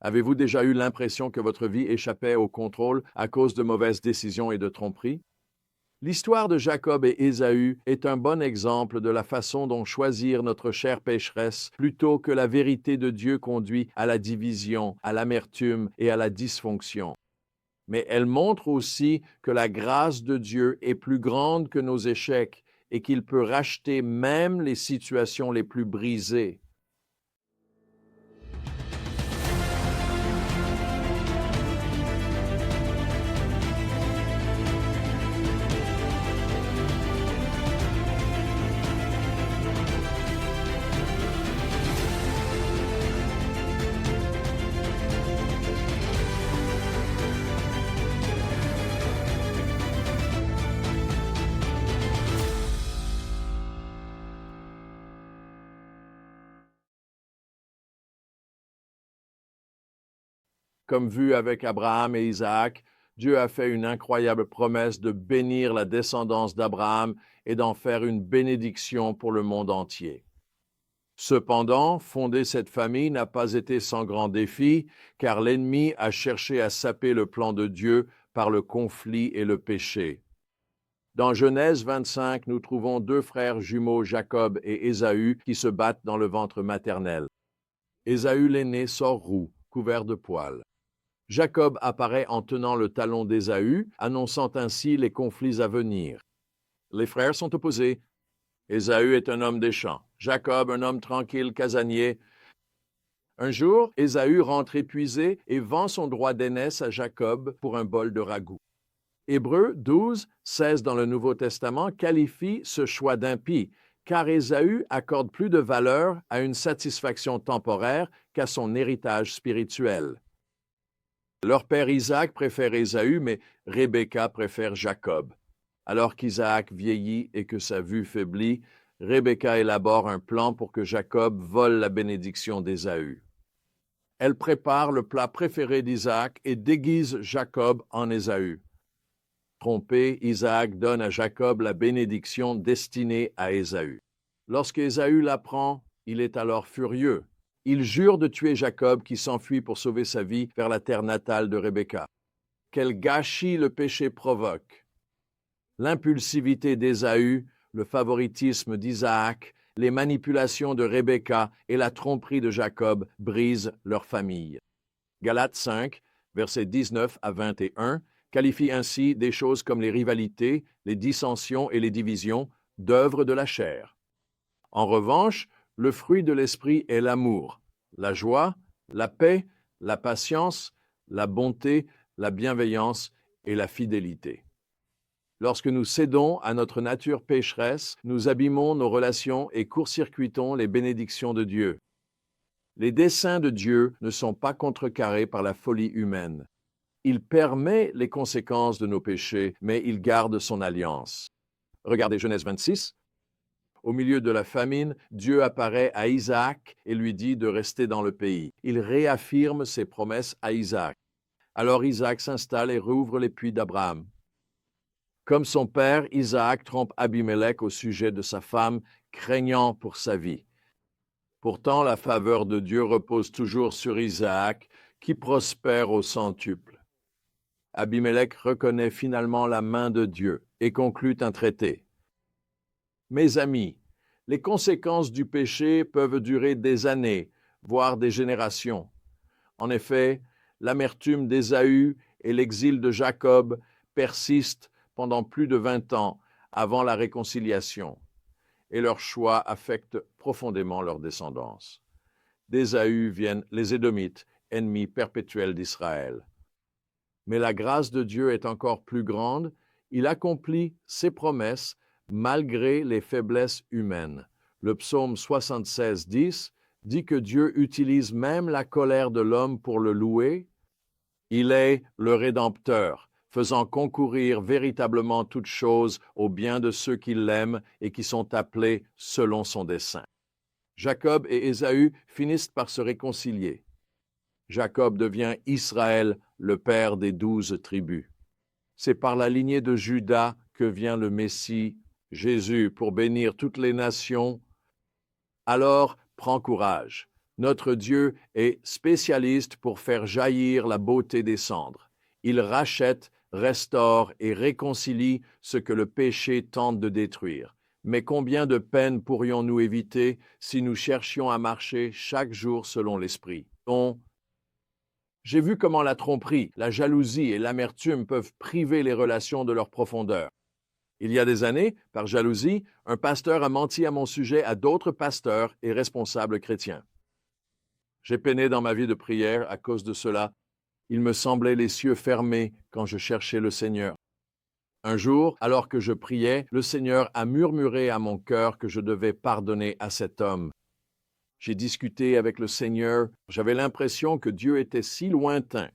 Avez-vous déjà eu l'impression que votre vie échappait au contrôle à cause de mauvaises décisions et de tromperies? L'histoire de Jacob et Ésaü est un bon exemple de la façon dont choisir notre chair pécheresse plutôt que la vérité de Dieu conduit à la division, à l'amertume et à la dysfonction. Mais elle montre aussi que la grâce de Dieu est plus grande que nos échecs et qu'il peut racheter même les situations les plus brisées. Comme vu avec Abraham et Isaac, Dieu a fait une incroyable promesse de bénir la descendance d'Abraham et d'en faire une bénédiction pour le monde entier. Cependant, fonder cette famille n'a pas été sans grand défi, car l'ennemi a cherché à saper le plan de Dieu par le conflit et le péché. Dans Genèse 25, nous trouvons deux frères jumeaux, Jacob et Ésaü, qui se battent dans le ventre maternel. Ésaü l'aîné sort roux, couvert de poils. Jacob apparaît en tenant le talon d'Ésaü, annonçant ainsi les conflits à venir. Les frères sont opposés. Ésaü est un homme des champs, Jacob un homme tranquille, casanier. Un jour, Ésaü rentre épuisé et vend son droit d'aînesse à Jacob pour un bol de ragoût. Hébreux 12, 16 dans le Nouveau Testament qualifie ce choix d'impie, car Ésaü accorde plus de valeur à une satisfaction temporaire qu'à son héritage spirituel. Leur père Isaac préfère Ésaü, mais Rebecca préfère Jacob. Alors qu'Isaac vieillit et que sa vue faiblit, Rebecca élabore un plan pour que Jacob vole la bénédiction d'Ésaü. Elle prépare le plat préféré d'Isaac et déguise Jacob en Ésaü. Trompé, Isaac donne à Jacob la bénédiction destinée à Ésaü. Lorsqu'Ésaü l'apprend, il est alors furieux. Il jure de tuer Jacob qui s'enfuit pour sauver sa vie vers la terre natale de Rebecca. Quel gâchis le péché provoque! L'impulsivité d'Ésaü, le favoritisme d'Isaac, les manipulations de Rebecca et la tromperie de Jacob brisent leur famille. Galates 5, versets 19 à 21, qualifie ainsi des choses comme les rivalités, les dissensions et les divisions d'œuvres de la chair. En revanche, le fruit de l'esprit est l'amour, la joie, la paix, la patience, la bonté, la bienveillance et la fidélité. Lorsque nous cédons à notre nature pécheresse, nous abîmons nos relations et court-circuitons les bénédictions de Dieu. Les desseins de Dieu ne sont pas contrecarrés par la folie humaine. Il permet les conséquences de nos péchés, mais il garde son alliance. Regardez Genèse 26. Au milieu de la famine, Dieu apparaît à Isaac et lui dit de rester dans le pays. Il réaffirme ses promesses à Isaac. Alors Isaac s'installe et rouvre les puits d'Abraham. Comme son père, Isaac trompe Abimelech au sujet de sa femme, craignant pour sa vie. Pourtant, la faveur de Dieu repose toujours sur Isaac, qui prospère au centuple. Abimelech reconnaît finalement la main de Dieu et conclut un traité. Mes amis, les conséquences du péché peuvent durer des années, voire des générations. En effet, l'amertume d'Ésaü et l'exil de Jacob persistent pendant plus de 20 ans avant la réconciliation, et leur choix affecte profondément leur descendance. D'Ésaü viennent les Édomites, ennemis perpétuels d'Israël. Mais la grâce de Dieu est encore plus grande, il accomplit ses promesses malgré les faiblesses humaines. Le psaume 76, 10 dit que Dieu utilise même la colère de l'homme pour le louer. Il est le Rédempteur, faisant concourir véritablement toutes choses au bien de ceux qui l'aiment et qui sont appelés selon son dessein. Jacob et Ésaü finissent par se réconcilier. Jacob devient Israël, le père des 12 tribus. C'est par la lignée de Juda que vient le Messie, Jésus, pour bénir toutes les nations. Alors, prends courage. Notre Dieu est spécialiste pour faire jaillir la beauté des cendres. Il rachète, restaure et réconcilie ce que le péché tente de détruire. Mais combien de peines pourrions-nous éviter si nous cherchions à marcher chaque jour selon l'Esprit? J'ai vu comment la tromperie, la jalousie et l'amertume peuvent priver les relations de leur profondeur. Il y a des années, par jalousie, un pasteur a menti à mon sujet à d'autres pasteurs et responsables chrétiens. J'ai peiné dans ma vie de prière à cause de cela. Il me semblait les cieux fermés quand je cherchais le Seigneur. Un jour, alors que je priais, le Seigneur a murmuré à mon cœur que je devais pardonner à cet homme. J'ai discuté avec le Seigneur, j'avais l'impression que Dieu était si lointain.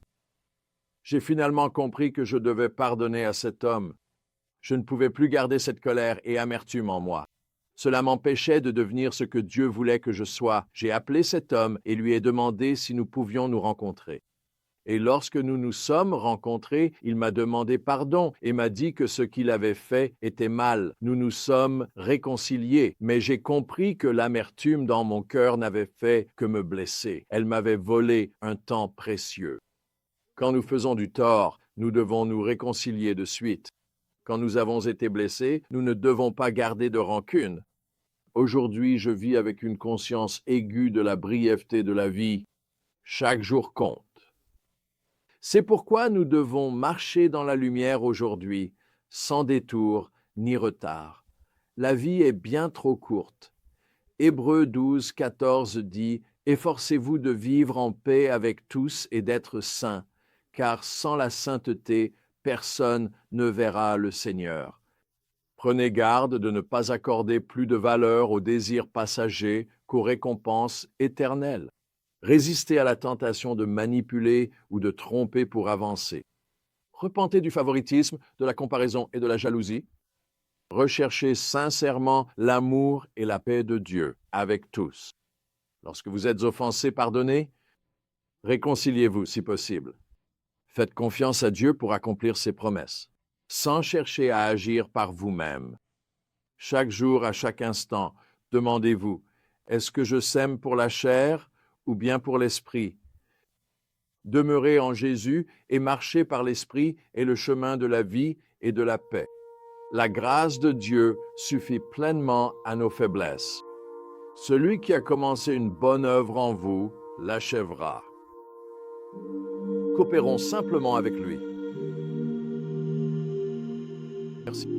J'ai finalement compris que je devais pardonner à cet homme. Je ne pouvais plus garder cette colère et amertume en moi. Cela m'empêchait de devenir ce que Dieu voulait que je sois. J'ai appelé cet homme et lui ai demandé si nous pouvions nous rencontrer. Et lorsque nous nous sommes rencontrés, il m'a demandé pardon et m'a dit que ce qu'il avait fait était mal. Nous nous sommes réconciliés, mais j'ai compris que l'amertume dans mon cœur n'avait fait que me blesser. Elle m'avait volé un temps précieux. Quand nous faisons du tort, nous devons nous réconcilier de suite. Quand nous avons été blessés, nous ne devons pas garder de rancune. Aujourd'hui, je vis avec une conscience aiguë de la brièveté de la vie. Chaque jour compte. C'est pourquoi nous devons marcher dans la lumière aujourd'hui, sans détour ni retard. La vie est bien trop courte. Hébreux 12, 14 dit « Efforcez-vous de vivre en paix avec tous et d'être saints, car sans la sainteté, personne ne verra le Seigneur. » Prenez garde de ne pas accorder plus de valeur aux désirs passagers qu'aux récompenses éternelles. Résistez à la tentation de manipuler ou de tromper pour avancer. Repentez du favoritisme, de la comparaison et de la jalousie. Recherchez sincèrement l'amour et la paix de Dieu avec tous. Lorsque vous êtes offensé, pardonnez. Réconciliez-vous si possible. Faites confiance à Dieu pour accomplir ses promesses, sans chercher à agir par vous-même. Chaque jour, à chaque instant, demandez-vous, est-ce que je sème pour la chair ou bien pour l'esprit? Demeurez en Jésus et marchez par l'esprit est le chemin de la vie et de la paix. La grâce de Dieu suffit pleinement à nos faiblesses. Celui qui a commencé une bonne œuvre en vous l'achèvera. Coopérons simplement avec lui. Merci.